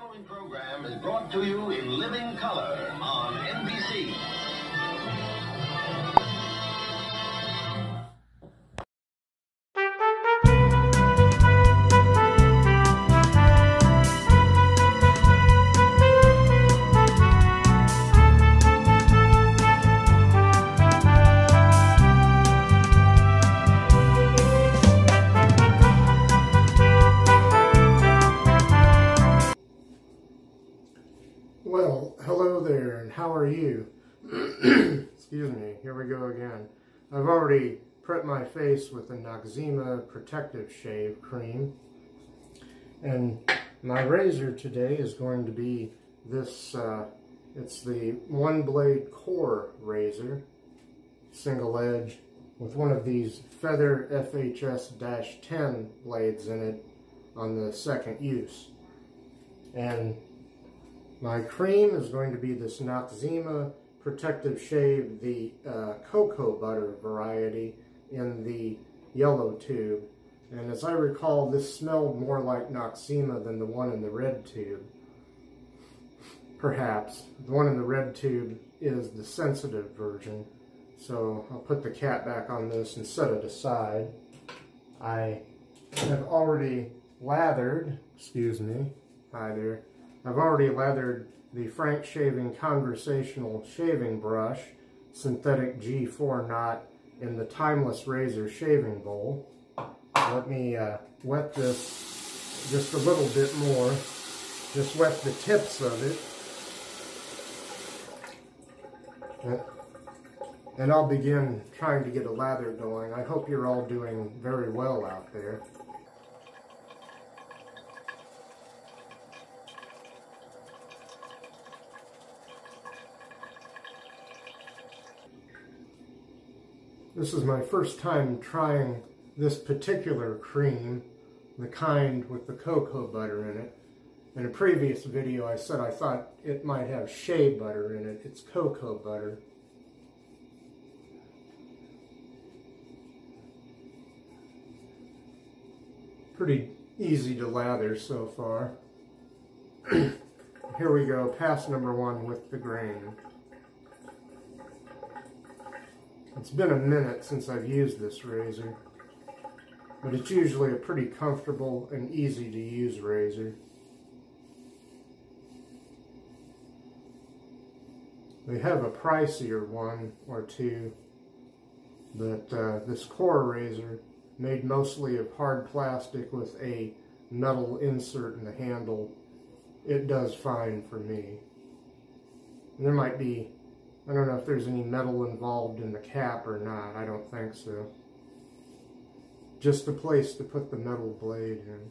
following program is brought to you in living color on NBC. Well, hello there, and how are you? Excuse me, here we go again. I've already prepped my face with the Noxzema Protective Shave cream, and my razor today is going to be this, it's the one blade core razor, single edge, with one of these feather FHS-10 blades in it on the second use. And my cream is going to be this Noxzema Protective Shave, the cocoa butter variety in the yellow tube. And as I recall, this smelled more like Noxzema than the one in the red tube. Perhaps. The one in the red tube is the sensitive version. So I'll put the cap back on this and set it aside. I have already lathered, excuse me, hi there. I've already lathered the Shaving Conversational Shaving brush, synthetic G4 knot, in the Timeless Razor shaving bowl. Let me wet this just a little bit more. Just wet the tips of it. And I'll begin trying to get a lather going. I hope you're all doing very well out there. This is my first time trying this particular cream, the kind with the cocoa butter in it. In a previous video I said I thought it might have shea butter in it. It's cocoa butter. Pretty easy to lather so far. Here we go, pass number one with the grain. It's been a minute since I've used this razor, but it's usually a pretty comfortable and easy to use razor. They have a pricier one or two, but this core razor, made mostly of hard plastic with a metal insert in the handle, it does fine for me. And there might be, I don't know if there's any metal involved in the cap or not. I don't think so. Just a place to put the metal blade in.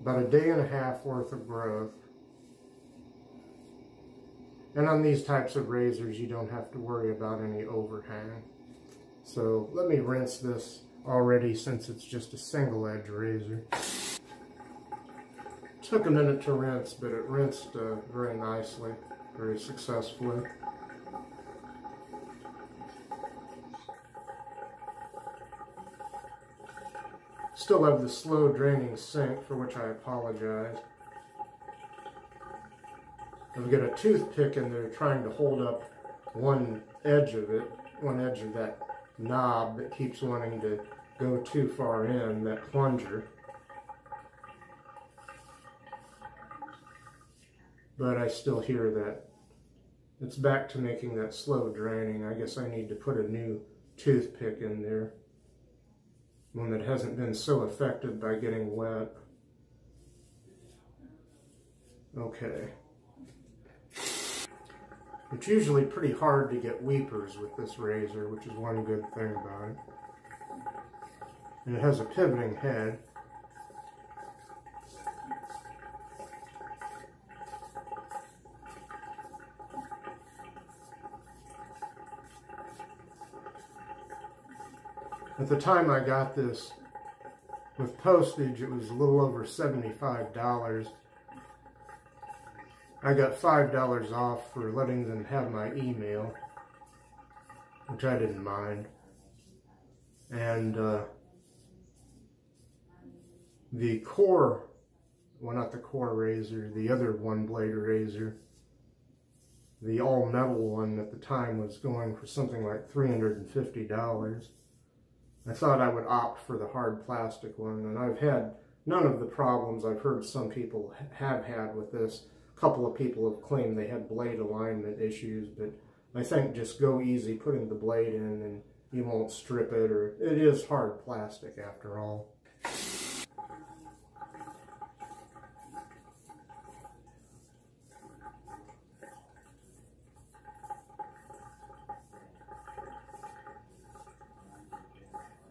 About a day and a half worth of growth. And on these types of razors, you don't have to worry about any overhang. So let me rinse this already, since it's just a single edge razor. Took a minute to rinse, but it rinsed very nicely. Very successfully. Still have the slow draining sink, for which I apologize. I've got a toothpick in there trying to hold up one edge of it, one edge of that knob that keeps wanting to go too far in, that plunger. But I still hear that it's back to making that slow draining. I guess I need to put a new toothpick in there. One that hasn't been so affected by getting wet. Okay. It's usually pretty hard to get weepers with this razor, which is one good thing about it. And it has a pivoting head. At the time I got this, with postage, it was a little over $75. I got $5 off for letting them have my email, which I didn't mind. And the core well, not the core razor, the other one blade razor. The all metal one at the time was going for something like $350. I thought I would opt for the hard plastic one, and I've had none of the problems I've heard some people have had with this. A couple of people have claimed they had blade alignment issues, but I think just go easy putting the blade in and you won't strip it, or it is hard plastic after all.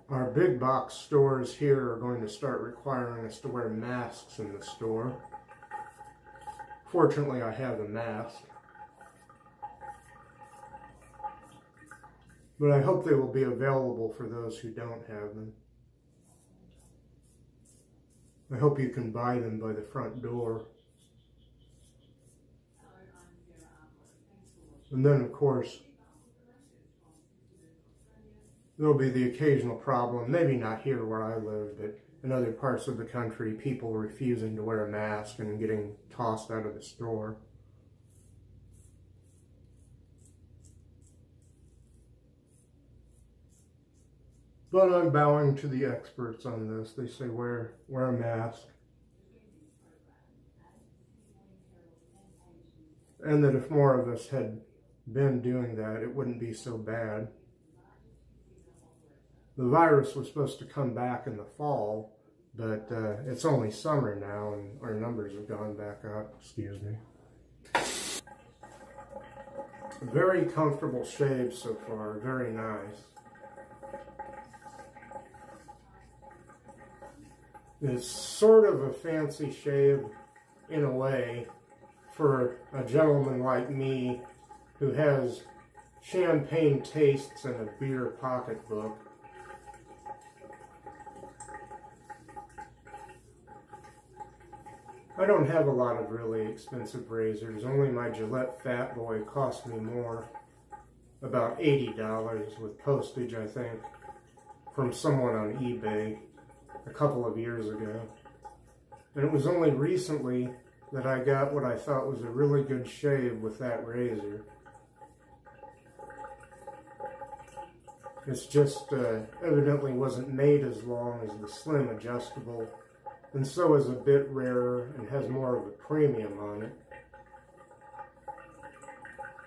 Our big box stores here are going to start requiring us to wear masks in the store. Fortunately, I have a mask. But I hope they will be available for those who don't have them. I hope you can buy them by the front door. And then, of course, there'll be the occasional problem, maybe not here where I live, but in other parts of the country, people refusing to wear a mask and getting tossed out of the store. But I'm bowing to the experts on this. They say wear a mask. And that if more of us had been doing that, it wouldn't be so bad. The virus was supposed to come back in the fall, but it's only summer now and our numbers have gone back up. Excuse me. Very comfortable shave so far, very nice. It's sort of a fancy shave in a way for a gentleman like me who has champagne tastes and a beer pocketbook. I don't have a lot of really expensive razors. Only my Gillette Fat Boy cost me more, about $80 with postage, I think, from someone on eBay a couple of years ago. And it was only recently that I got what I thought was a really good shave with that razor. It's just evidently wasn't made as long as the slim adjustable, and so is a bit rarer and has more of a premium on it.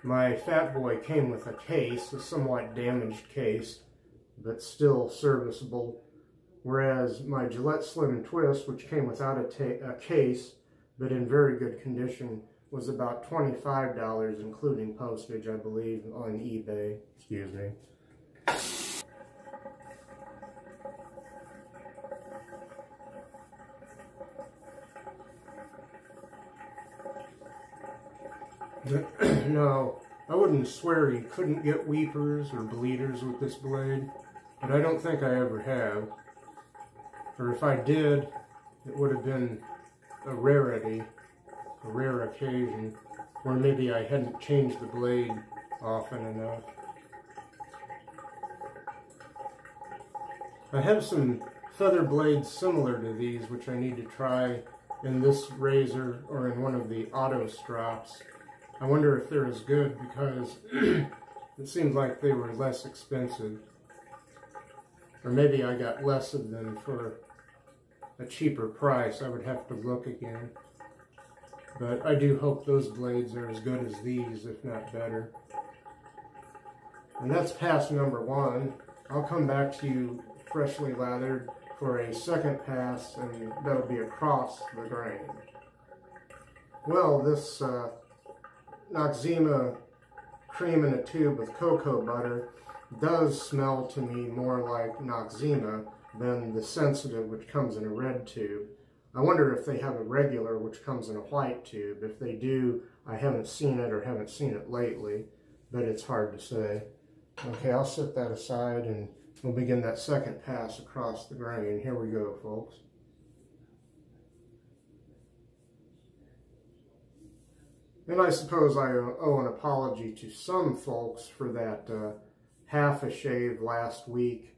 My Fat Boy came with a case, a somewhat damaged case, but still serviceable, whereas my Gillette Slim Twist, which came without a case, but in very good condition, was about $25, including postage, I believe, on eBay. Excuse me. No, I wouldn't swear you couldn't get weepers or bleeders with this blade, but I don't think I ever have. Or if I did, it would have been a rarity, a rare occasion, or maybe I hadn't changed the blade often enough. I have some feather blades similar to these, which I need to try in this razor or in one of the auto strops. I wonder if they're as good because it seems like they were less expensive. Or maybe I got less of them for a cheaper price. I would have to look again. But I do hope those blades are as good as these, if not better. And that's pass number one. I'll come back to you freshly lathered for a second pass, and that'll be across the grain. Well, this Noxzema cream in a tube with cocoa butter does smell to me more like Noxzema than the sensitive, which comes in a red tube. I wonder if they have a regular which comes in a white tube. If they do, I haven't seen it or haven't seen it lately, but it's hard to say. Okay, I'll set that aside and we'll begin that second pass across the grain. Here we go, folks. And I suppose I owe an apology to some folks for that half a shave last week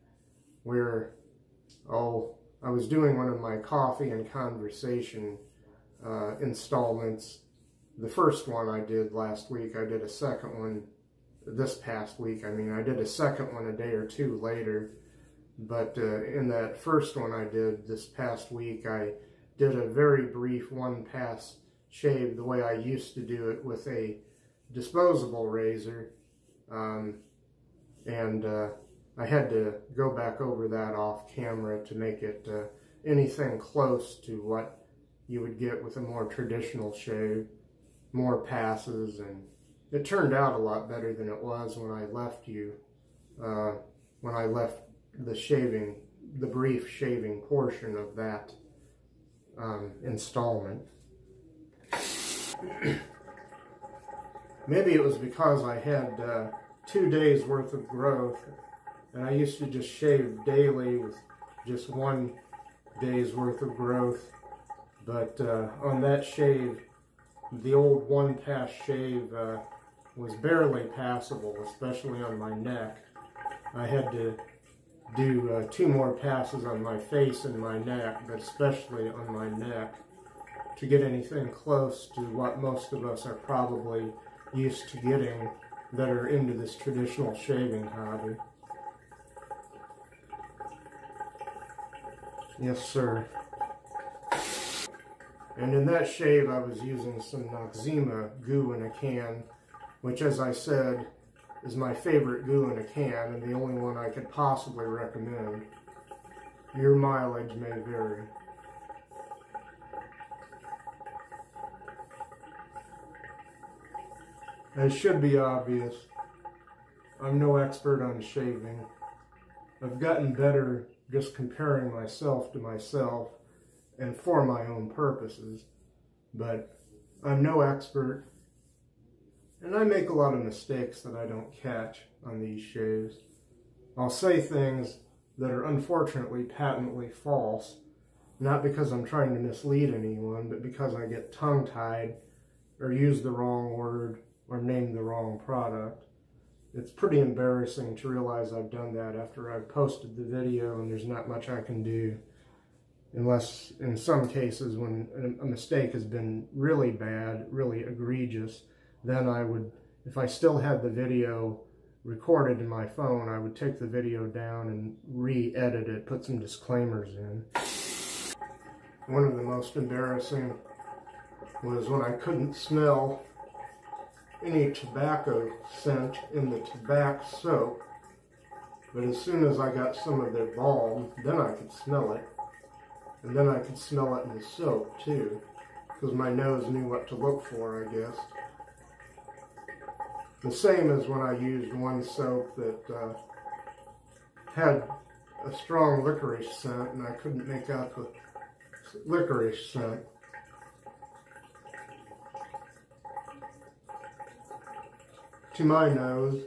where, I was doing one of my coffee and conversation installments. The first one I did last week. I did a second one this past week. I mean, I did a second one a day or two later. But in that first one I did this past week, I did a very brief one-pass shave the way I used to do it with a disposable razor. I had to go back over that off camera to make it anything close to what you would get with a more traditional shave, more passes, and it turned out a lot better than it was when I left you, when I left the brief shaving portion of that installment. Maybe it was because I had 2 days worth of growth, and I used to just shave daily with just 1 day's worth of growth. But on that shave, the old one-pass shave was barely passable, especially on my neck. I had to do 2 more passes on my face and my neck, but especially on my neck, to get anything close to what most of us are probably used to getting that are into this traditional shaving hobby. Yes, sir. And in that shave, I was using some Noxzema goo in a can, which, as I said, is my favorite goo in a can and the only one I could possibly recommend. Your mileage may vary. It should be obvious, I'm no expert on shaving. I've gotten better just comparing myself to myself and for my own purposes, but I'm no expert, and I make a lot of mistakes that I don't catch on these shaves. I'll say things that are unfortunately patently false, not because I'm trying to mislead anyone, but because I get tongue-tied or use the wrong word or name the wrong product. It's pretty embarrassing to realize I've done that after I've posted the video, and there's not much I can do, unless in some cases when a mistake has been really bad, really egregious, then I would, if I still had the video recorded in my phone, I would take the video down and re-edit it, put some disclaimers in. One of the most embarrassing was when I couldn't smell any tobacco scent in the tobacco soap, but as soon as I got some of their balm, then I could smell it, and then I could smell it in the soap too, because my nose knew what to look for, I guess. The same as when I used one soap that had a strong licorice scent, and I couldn't make out the licorice scent. To my nose,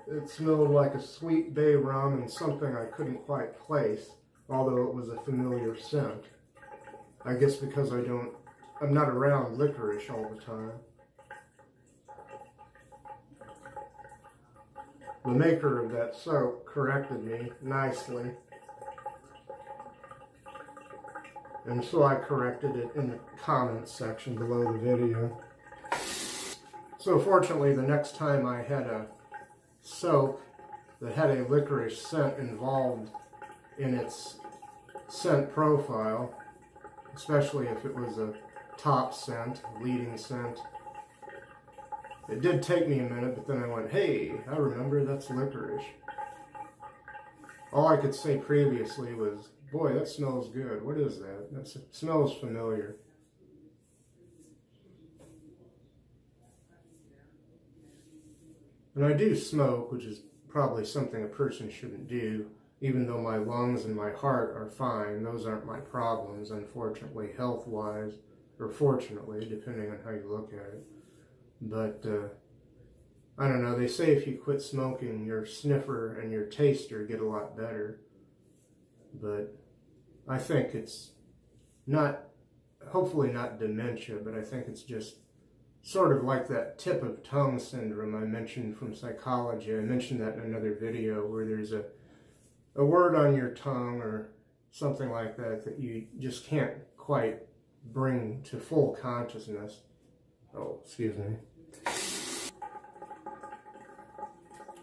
it smelled like a sweet bay rum and something I couldn't quite place, although it was a familiar scent. I guess because I'm not around licorice all the time. The maker of that soap corrected me nicely, and so I corrected it in the comments section below the video. So fortunately, the next time I had a soap that had a licorice scent involved in its scent profile, especially if it was a top scent, leading scent, it did take me a minute, but then I went, hey, I remember, that's licorice. All I could say previously was, boy, that smells good. What is that? That smells familiar. And I do smoke, which is probably something a person shouldn't do, even though my lungs and my heart are fine. Those aren't my problems, unfortunately, health-wise, or fortunately, depending on how you look at it. But, I don't know, they say if you quit smoking, your sniffer and your taster get a lot better. But I think it's not, hopefully not dementia, but I think it's just sort of like that tip of tongue syndrome I mentioned from psychology. I mentioned that in another video, where there's a word on your tongue or something like that that you just can't quite bring to full consciousness. Oh, excuse me.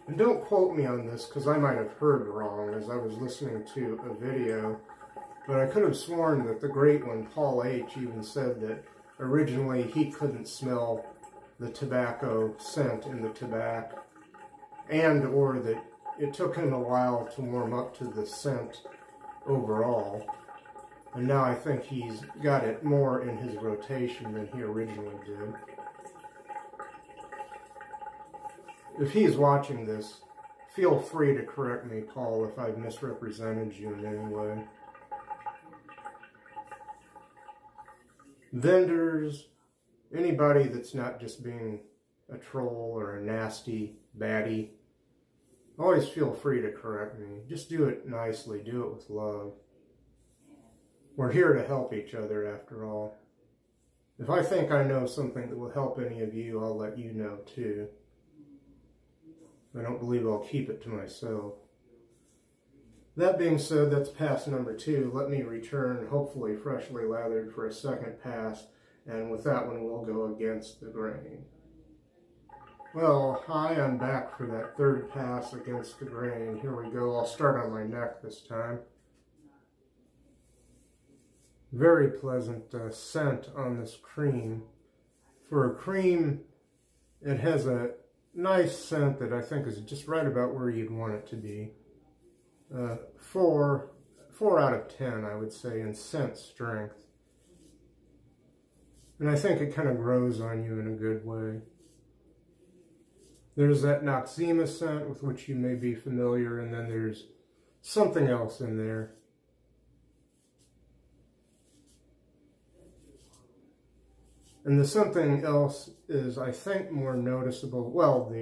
And don't quote me on this, because I might have heard wrong as I was listening to a video, but I could have sworn that the great one, Paul H., even said that originally he couldn't smell the tobacco scent in the tobacco, and or that it took him a while to warm up to the scent overall. And now I think he's got it more in his rotation than he originally did. If he's watching this, feel free to correct me, Paul, if I've misrepresented you in any way. Vendors, anybody that's not just being a troll or a nasty baddie, always feel free to correct me. Just do it nicely, do it with love. We're here to help each other, after all. If I think I know something that will help any of you, I'll let you know too. I don't believe I'll keep it to myself. That being said, that's pass number 2. Let me return, hopefully freshly lathered, for a second pass, and with that one we'll go against the grain. Well, hi, I'm back for that third pass against the grain. Here we go. I'll start on my neck this time. Very pleasant scent on this cream. For a cream, it has a nice scent that I think is just right about where you'd want it to be. 4 out of 10, I would say, in scent strength. And I think it kind of grows on you in a good way. There's that Noxzema scent with which you may be familiar, and then there's something else in there. And the something else is, I think, more noticeable. Well,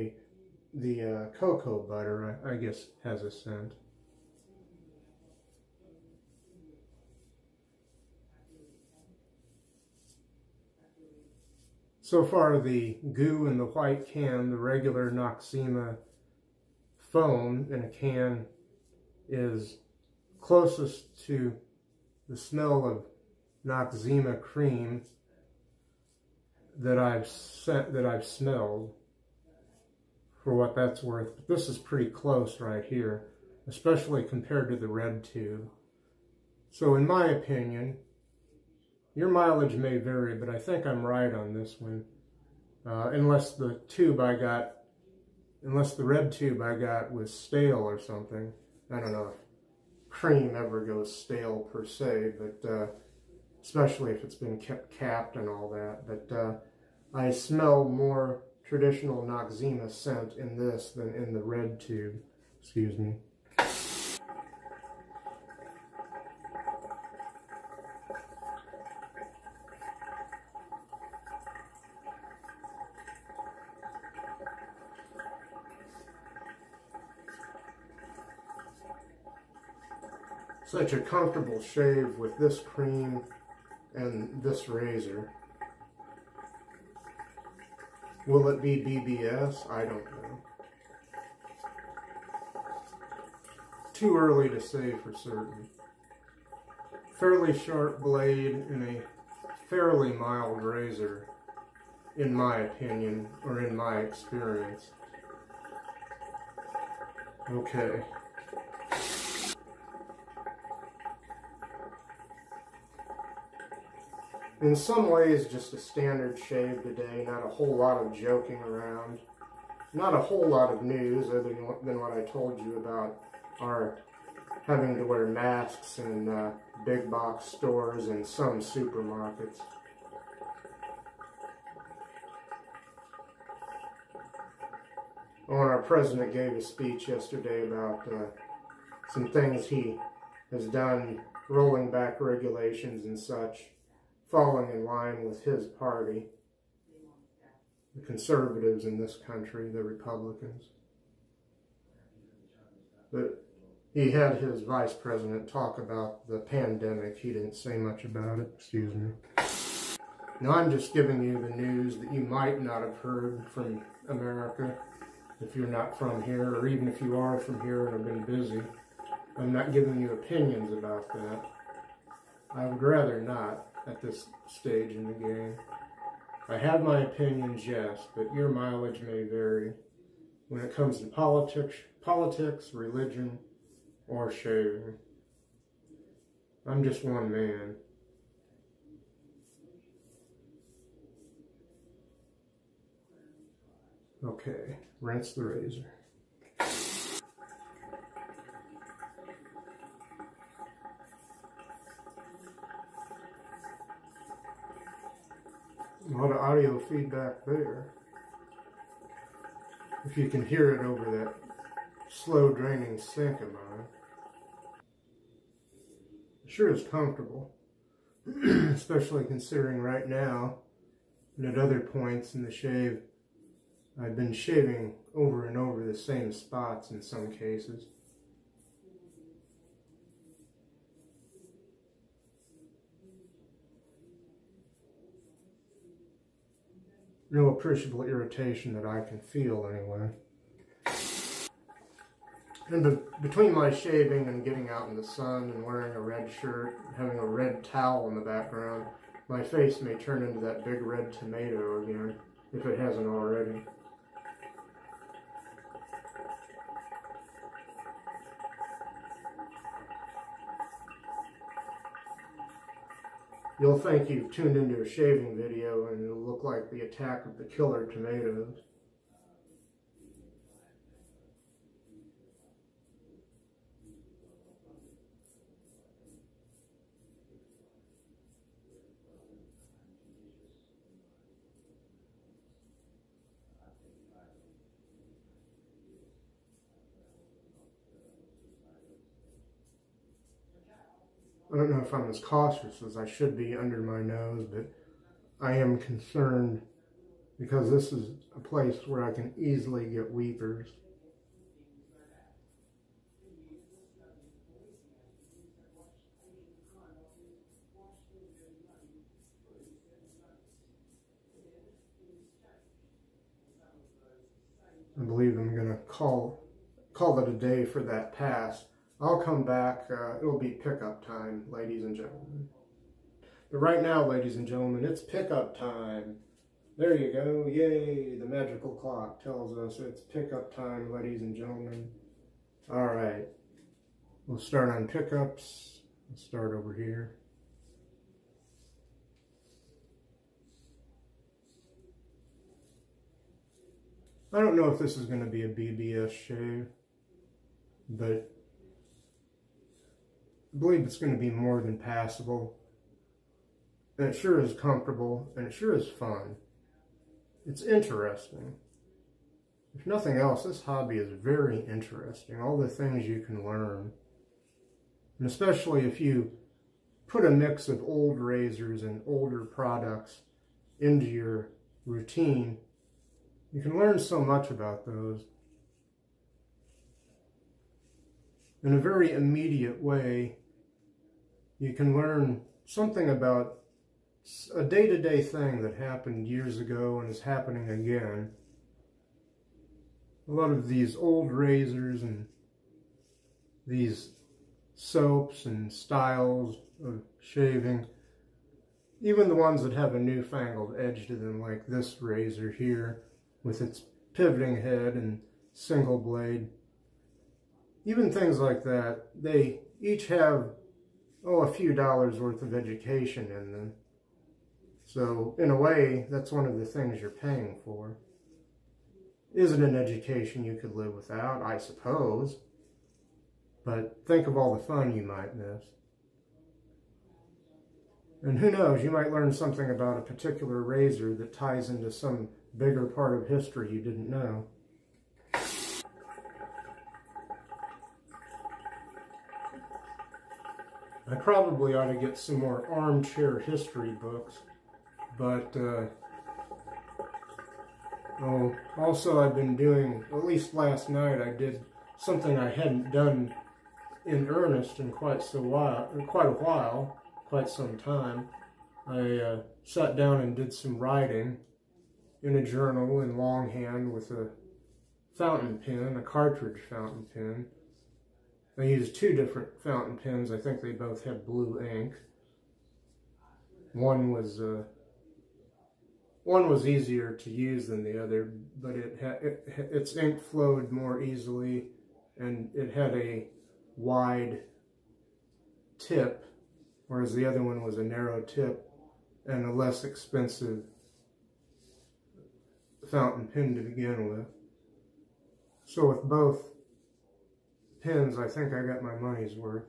the cocoa butter, I guess, has a scent. So far, the goo in the white can, the regular Noxzema foam in a can, is closest to the smell of Noxzema cream that I've smelled, for what that's worth. But this is pretty close right here, especially compared to the red tube. So in my opinion, your mileage may vary, but I think I'm right on this one. Unless the red tube I got was stale or something. I don't know if cream ever goes stale per se, but especially if it's been kept capped and all that. But I smell more traditional Noxzema scent in this than in the red tube. Excuse me. Such a comfortable shave with this cream and this razor. Will it be BBS? I don't know. Too early to say for certain. Fairly sharp blade and a fairly mild razor, in my opinion, or in my experience. Okay. In some ways, just a standard shave today, not a whole lot of joking around. Not a whole lot of news other than what I told you about our having to wear masks in big box stores and some supermarkets. Our president gave a speech yesterday about some things he has done, rolling back regulations and such, falling in line with his party, the conservatives in this country, the Republicans. But he had his vice president talk about the pandemic. He didn't say much about it, excuse me. Now I'm just giving you the news that you might not have heard from America if you're not from here, or even if you are from here and have been busy. I'm not giving you opinions about that. I would rather not. at this stage in the game. I have my opinions, yes, but your mileage may vary when it comes to politics, religion, or shaving. I'm just one man. Okay, rinse the razor. A lot of audio feedback there. If you can hear it over that slow draining sink of mine. It sure is comfortable, especially considering right now and at other points in the shave, I've been shaving over and over the same spots in some cases. No appreciable irritation that I can feel anyway. And between my shaving and getting out in the sun and wearing a red shirt, and having a red towel in the background, my face may turn into that big red tomato again, if it hasn't already. You'll think you've tuned into a shaving video and it'll look like the attack of the killer tomatoes. I don't know if I'm as cautious as I should be under my nose, but I am concerned because this is a place where I can easily get weepers. I believe I'm going to call it a day for that pass. I'll come back. It'll be pickup time, ladies and gentlemen. But right now, ladies and gentlemen, it's pickup time. There you go. Yay, the magical clock tells us it's pickup time, ladies and gentlemen. All right. We'll start on pickups. Let's start over here. I don't know if this is going to be a BBS shave, but I believe it's going to be more than passable. And it sure is comfortable, and it sure is fun. It's interesting. If nothing else, this hobby is very interesting. All the things you can learn. And especially if you put a mix of old razors and older products into your routine, you can learn so much about those. In a very immediate way, you can learn something about a day-to-day thing that happened years ago and is happening again. A lot of these old razors and these soaps and styles of shaving, even the ones that have a newfangled edge to them, like this razor here with its pivoting head and single blade, even things like that, they each have a few dollars worth of education in them. So in a way, that's one of the things you're paying for. Is it an education you could live without? I suppose. But think of all the fun you might miss. And who knows, you might learn something about a particular razor that ties into some bigger part of history you didn't know. I probably ought to get some more armchair history books, but also I've been doing, at least last night, I did something I hadn't done in earnest in quite some time. I sat down and did some writing in a journal in longhand with a fountain pen, a cartridge fountain pen. I used two different fountain pens. I think they both had blue ink. One was easier to use than the other, but its ink flowed more easily, and it had a wide tip, whereas the other one was a narrow tip and a less expensive fountain pen to begin with. So with both pens, I think I got my money's worth.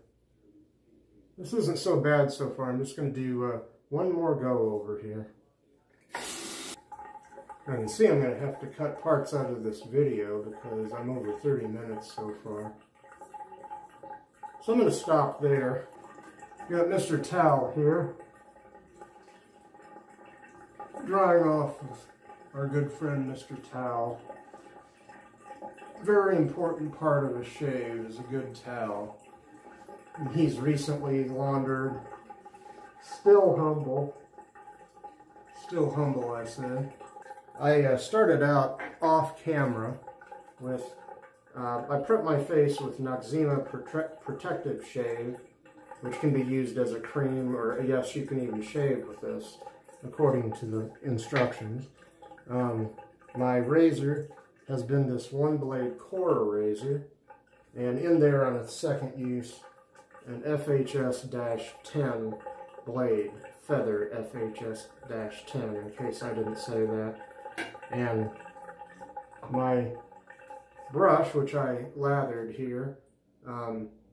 This isn't so bad so far. I'm just going to do one more go over here. I can see I'm going to have to cut parts out of this video because I'm over 30 minutes so far. So I'm going to stop there. Got Mr. Towel here, drying off with our good friend Mr. Towel. Very important part of a shave is a good towel. And he's recently laundered. Still humble I say. I started out off camera with, I prep my face with Noxzema Protective Shave, which can be used as a cream, or yes, you can even shave with this, according to the instructions. My razor has been this one blade Cora razor, and in there on its second use, an FHS-10 blade, feather FHS-10, in case I didn't say that. And my brush, which I lathered here,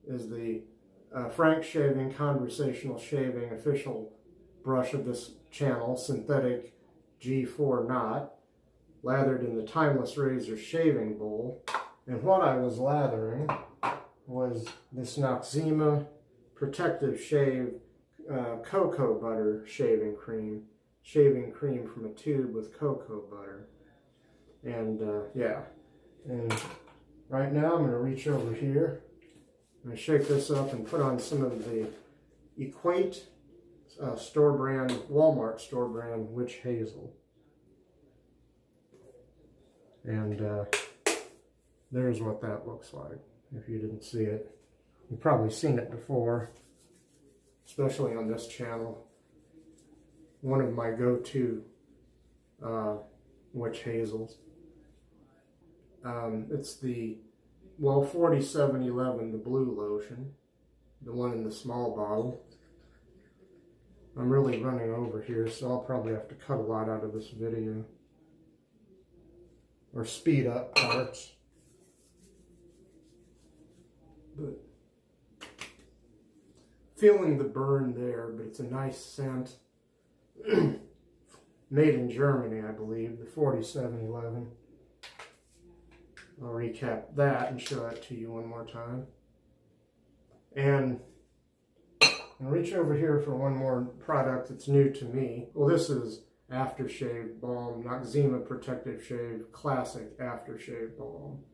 is the Shaving Conversational Shaving official brush of this channel, synthetic G4 knot, lathered in the Timeless Razor shaving bowl. And what I was lathering was this Noxzema Protective Shave Cocoa Butter shaving cream from a tube with cocoa butter. And yeah, and right now I'm going to reach over here. I'm going to shake this up and put on some of the Equate store brand, Walmart store brand witch hazel. And there's what that looks like, if you didn't see it. You've probably seen it before, especially on this channel. One of my go-to witch hazels. It's the, well, 4711, the blue lotion, the one in the small bottle. I'm really running over here, so I'll probably have to cut a lot out of this video, or speed up parts. But feeling the burn there, but it's a nice scent. Made in Germany, I believe, the 4711. I'll recap that and show it to you one more time. And I'll reach over here for one more product that's new to me. Well, this is Aftershave Balm, Noxzema Protective Shave Classic Aftershave Balm.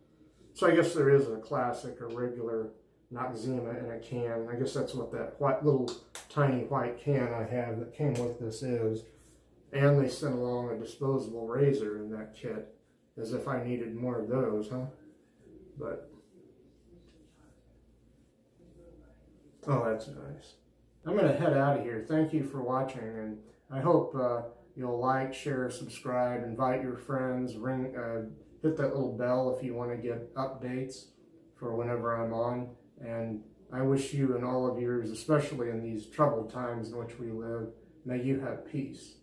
So I guess there is a classic or regular Noxzema in a can. I guess that's what that white, little tiny white can I have that came with this is. And they sent along a disposable razor in that kit, as if I needed more of those, huh? But, oh, that's nice. I'm going to head out of here. Thank you for watching, and I hope you'll like, share, subscribe, invite your friends, hit that little bell if you want to get updates for whenever I'm on. And I wish you and all of yours, especially in these troubled times in which we live, may you have peace.